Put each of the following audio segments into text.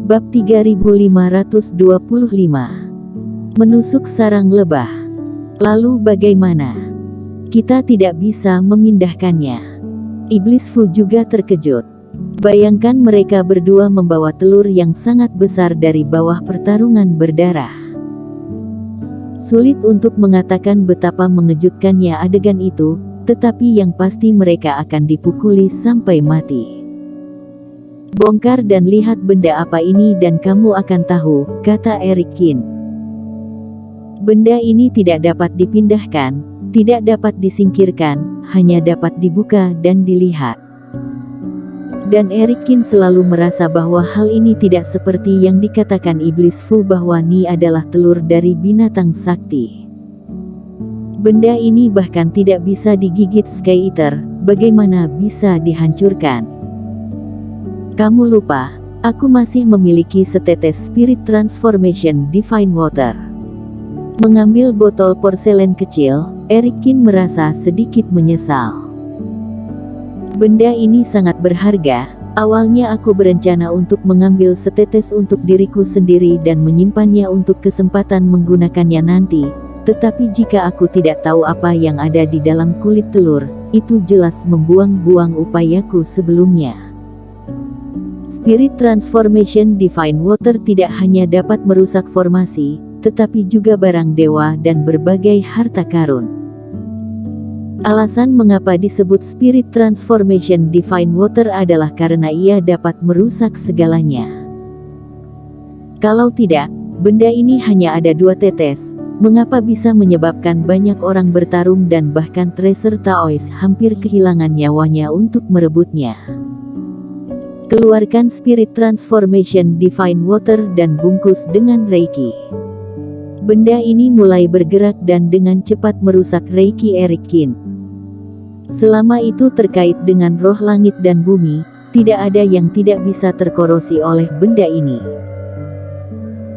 Bab 3525. Menusuk sarang lebah. Lalu bagaimana? Kita tidak bisa memindahkannya. Iblis Fu juga terkejut. Bayangkan mereka berdua membawa telur yang sangat besar dari bawah pertarungan berdarah. Sulit untuk mengatakan betapa mengejutkannya adegan itu, tetapi yang pasti mereka akan dipukuli sampai mati. Bongkar dan lihat benda apa ini dan kamu akan tahu, kata Eric Kin. Benda ini tidak dapat dipindahkan, tidak dapat disingkirkan, hanya dapat dibuka dan dilihat. Dan Eric Kin selalu merasa bahwa hal ini tidak seperti yang dikatakan Iblis Fu bahwa Ni adalah telur dari binatang sakti. Benda ini bahkan tidak bisa digigit Sky Eater, bagaimana bisa dihancurkan? Kamu lupa, aku masih memiliki setetes Spirit Transformation Divine Water. Mengambil botol porselen kecil, Eric Kin merasa sedikit menyesal. Benda ini sangat berharga. Awalnya aku berencana untuk mengambil setetes untuk diriku sendiri dan menyimpannya untuk kesempatan menggunakannya nanti. Tetapi jika aku tidak tahu apa yang ada di dalam kulit telur, itu jelas membuang-buang upayaku sebelumnya. Spirit Transformation Divine Water tidak hanya dapat merusak formasi, tetapi juga barang dewa dan berbagai harta karun. Alasan mengapa disebut Spirit Transformation Divine Water adalah karena ia dapat merusak segalanya. Kalau tidak, benda ini hanya ada 2 tetes, mengapa bisa menyebabkan banyak orang bertarung dan bahkan Tracer Taoist hampir kehilangan nyawanya untuk merebutnya. Keluarkan Spirit Transformation Divine Water dan bungkus dengan Reiki. Benda ini mulai bergerak dan dengan cepat merusak Reiki Eric Kin. Selama itu terkait dengan roh langit dan bumi, tidak ada yang tidak bisa terkorosi oleh benda ini.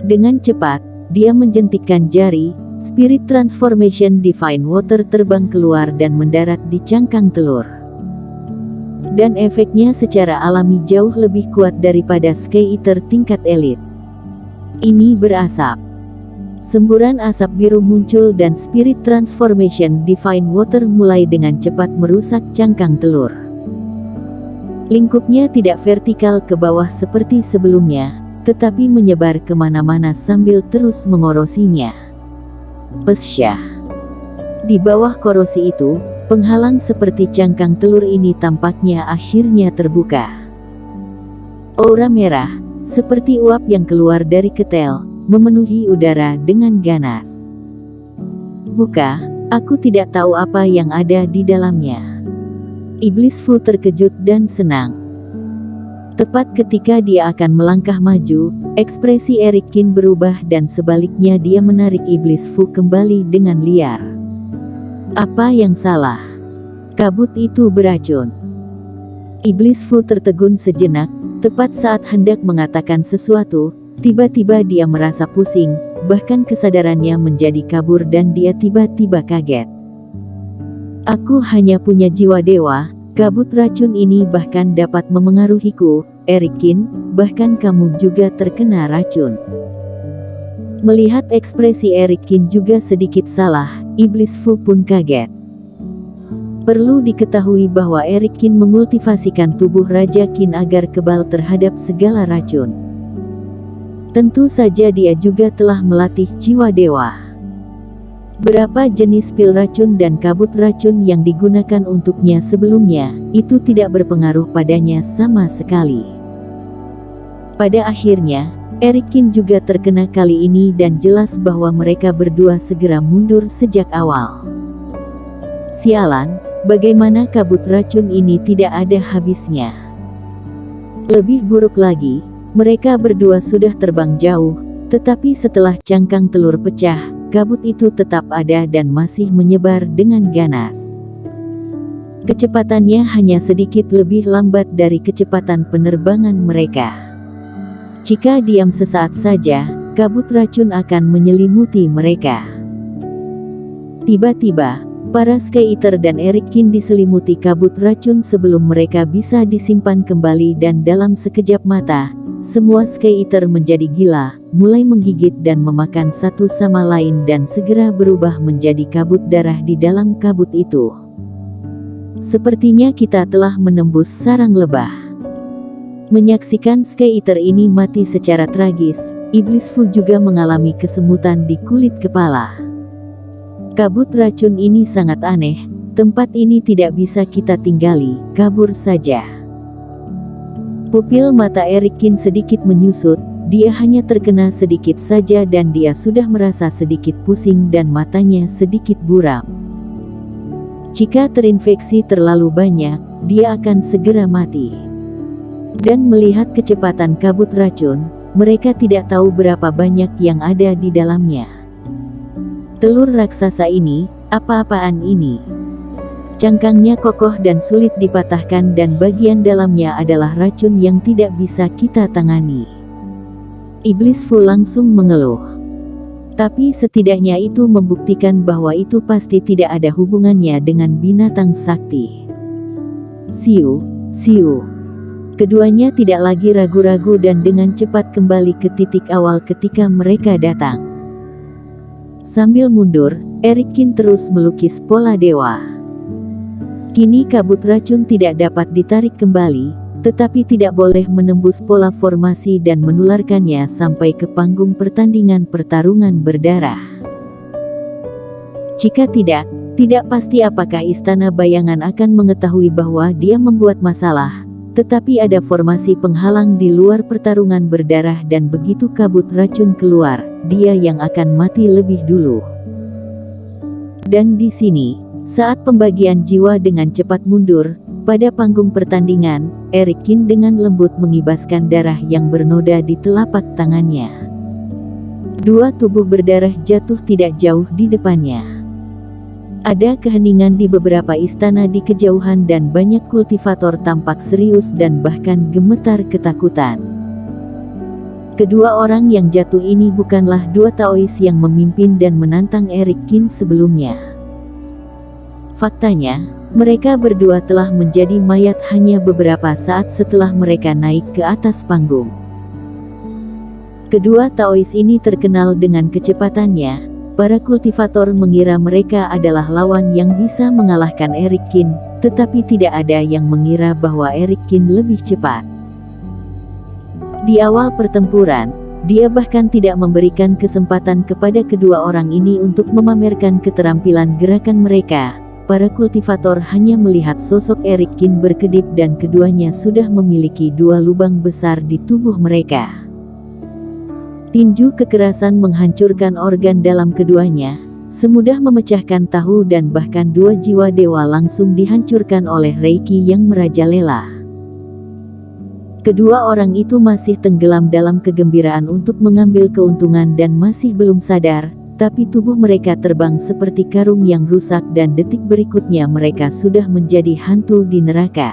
Dengan cepat, dia menjentikkan jari, Spirit Transformation Divine Water terbang keluar dan mendarat di cangkang telur. Dan efeknya secara alami jauh lebih kuat daripada Sky Eater tingkat elit. Ini berasap. Semburan asap biru muncul dan Spirit Transformation Divine Water mulai dengan cepat merusak cangkang telur. Lingkupnya tidak vertikal ke bawah seperti sebelumnya, tetapi menyebar kemana-mana sambil terus mengorosinya. Pesyah. Di bawah korosi itu, penghalang seperti cangkang telur ini tampaknya akhirnya terbuka. Aura merah, seperti uap yang keluar dari ketel, memenuhi udara dengan ganas. Buka, aku tidak tahu apa yang ada di dalamnya. Iblis Fu terkejut dan senang. Tepat ketika dia akan melangkah maju, ekspresi Eric Kin berubah dan sebaliknya dia menarik Iblis Fu kembali dengan liar. Apa yang salah? Kabut itu beracun. Iblis Fu tertegun sejenak, tepat saat hendak mengatakan sesuatu, tiba-tiba dia merasa pusing, bahkan kesadarannya menjadi kabur dan dia tiba-tiba kaget. Aku hanya punya jiwa dewa, kabut racun ini bahkan dapat memengaruhiku, Eric Kin, bahkan kamu juga terkena racun. Melihat ekspresi Eric Kin juga sedikit salah, Iblis Fu pun kaget. Perlu diketahui bahwa Eric Kin mengultivasikan tubuh Raja Kin agar kebal terhadap segala racun. Tentu saja dia juga telah melatih jiwa dewa. Berapa jenis pil racun dan kabut racun yang digunakan untuknya sebelumnya, itu tidak berpengaruh padanya sama sekali. Pada akhirnya, Eric Kin juga terkena kali ini dan jelas bahwa mereka berdua segera mundur sejak awal. Sialan, bagaimana kabut racun ini tidak ada habisnya. Lebih buruk lagi, mereka berdua sudah terbang jauh, tetapi setelah cangkang telur pecah, kabut itu tetap ada dan masih menyebar dengan ganas. Kecepatannya hanya sedikit lebih lambat dari kecepatan penerbangan mereka. Jika diam sesaat saja, kabut racun akan menyelimuti mereka. Tiba-tiba, para Sky Eater dan Eric Kin diselimuti kabut racun sebelum mereka bisa disimpan kembali dan dalam sekejap mata, semua Sky Eater menjadi gila, mulai menggigit dan memakan satu sama lain dan segera berubah menjadi kabut darah di dalam kabut itu. Sepertinya kita telah menembus sarang lebah. Menyaksikan Sky Eater ini mati secara tragis, Iblis Fu juga mengalami kesemutan di kulit kepala. Kabut racun ini sangat aneh, tempat ini tidak bisa kita tinggali, kabur saja. Pupil mata Eric Kin sedikit menyusut, dia hanya terkena sedikit saja dan dia sudah merasa sedikit pusing dan matanya sedikit buram. Jika terinfeksi terlalu banyak, dia akan segera mati. Dan melihat kecepatan kabut racun, mereka tidak tahu berapa banyak yang ada di dalamnya. Telur raksasa ini, apa-apaan ini? Cangkangnya kokoh dan sulit dipatahkan dan bagian dalamnya adalah racun yang tidak bisa kita tangani. Iblis Fu langsung mengeluh. Tapi setidaknya itu membuktikan bahwa itu pasti tidak ada hubungannya dengan binatang sakti. Siu, siu. Keduanya tidak lagi ragu-ragu dan dengan cepat kembali ke titik awal ketika mereka datang. Sambil mundur, Eric Kin terus melukis pola dewa. Kini kabut racun tidak dapat ditarik kembali, tetapi tidak boleh menembus pola formasi dan menularkannya sampai ke panggung pertandingan pertarungan berdarah. Jika tidak pasti apakah Istana Bayangan akan mengetahui bahwa dia membuat masalah, tetapi ada formasi penghalang di luar pertarungan berdarah dan begitu kabut racun keluar, dia yang akan mati lebih dulu. Dan di sini, saat pembagian jiwa dengan cepat mundur, pada panggung pertandingan, Eric Kin dengan lembut mengibaskan darah yang bernoda di telapak tangannya. Dua tubuh berdarah jatuh tidak jauh di depannya. Ada keheningan di beberapa istana di kejauhan dan banyak kultivator tampak serius dan bahkan gemetar ketakutan. Kedua orang yang jatuh ini bukanlah dua Taois yang memimpin dan menantang Eric Kin sebelumnya. Faktanya, mereka berdua telah menjadi mayat hanya beberapa saat setelah mereka naik ke atas panggung. Kedua Taois ini terkenal dengan kecepatannya. Para kultivator mengira mereka adalah lawan yang bisa mengalahkan Eric Kin, tetapi tidak ada yang mengira bahwa Eric Kin lebih cepat. Di awal pertempuran, dia bahkan tidak memberikan kesempatan kepada kedua orang ini untuk memamerkan keterampilan gerakan mereka. Para kultivator hanya melihat sosok Eric Kin berkedip dan keduanya sudah memiliki dua lubang besar di tubuh mereka. Tinju kekerasan menghancurkan organ dalam keduanya, semudah memecahkan tahu dan bahkan dua jiwa dewa langsung dihancurkan oleh Reiki yang merajalela. Kedua orang itu masih tenggelam dalam kegembiraan untuk mengambil keuntungan dan masih belum sadar. Tapi tubuh mereka terbang seperti karung yang rusak dan detik berikutnya mereka sudah menjadi hantu di neraka.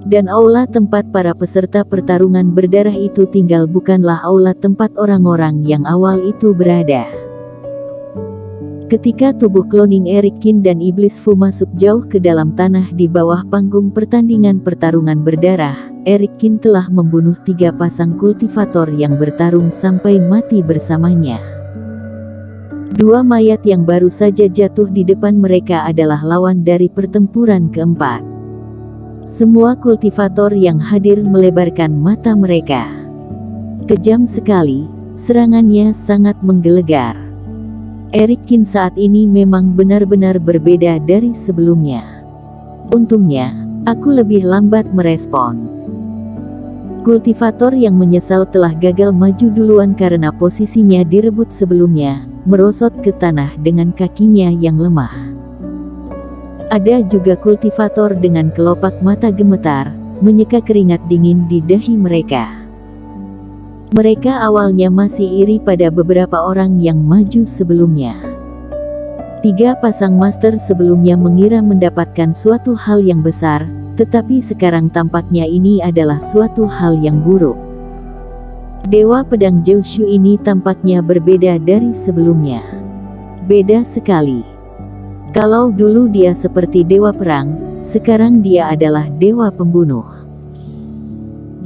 Dan aula tempat para peserta pertarungan berdarah itu tinggal bukanlah aula tempat orang-orang yang awal itu berada. Ketika tubuh cloning Eric Kin dan Iblis Fu masuk jauh ke dalam tanah di bawah panggung pertandingan pertarungan berdarah, Eric Kin telah membunuh 3 pasang kultivator yang bertarung sampai mati bersamanya. 2 mayat yang baru saja jatuh di depan mereka adalah lawan dari pertempuran keempat. Semua kultivator yang hadir melebarkan mata mereka. Kejam sekali, serangannya sangat menggelegar. Eric Kin saat ini memang benar-benar berbeda dari sebelumnya. Untungnya, aku lebih lambat merespons. Kultivator yang menyesal telah gagal maju duluan karena posisinya direbut sebelumnya, merosot ke tanah dengan kakinya yang lemah. Ada juga kultivator dengan kelopak mata gemetar, menyeka keringat dingin di dahi mereka. Mereka awalnya masih iri pada beberapa orang yang maju sebelumnya. 3 pasang master sebelumnya mengira mendapatkan suatu hal yang besar, tetapi sekarang tampaknya ini adalah suatu hal yang buruk. Dewa Pedang Jiushu ini tampaknya berbeda dari sebelumnya. Beda sekali. Kalau dulu dia seperti dewa perang, sekarang dia adalah dewa pembunuh.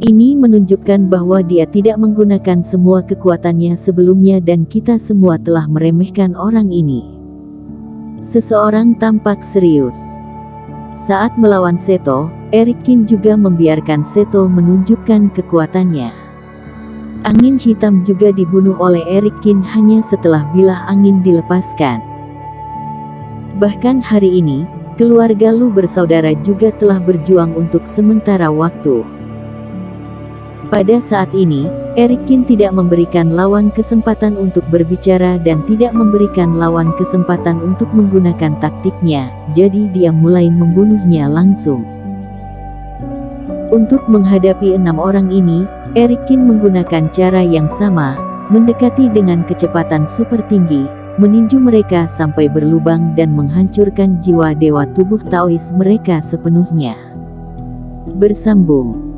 Ini menunjukkan bahwa dia tidak menggunakan semua kekuatannya sebelumnya dan kita semua telah meremehkan orang ini. Seseorang tampak serius. Saat melawan Seto, Erikin juga membiarkan Seto menunjukkan kekuatannya. Angin hitam juga dibunuh oleh Erikin hanya setelah bilah angin dilepaskan. Bahkan hari ini, keluarga Lu bersaudara juga telah berjuang untuk sementara waktu. Pada saat ini, Erikin tidak memberikan lawan kesempatan untuk berbicara dan tidak memberikan lawan kesempatan untuk menggunakan taktiknya, jadi dia mulai membunuhnya langsung. Untuk menghadapi 6 orang ini, Erikin menggunakan cara yang sama, mendekati dengan kecepatan super tinggi, meninju mereka sampai berlubang dan menghancurkan jiwa dewa tubuh Taois mereka sepenuhnya. Bersambung.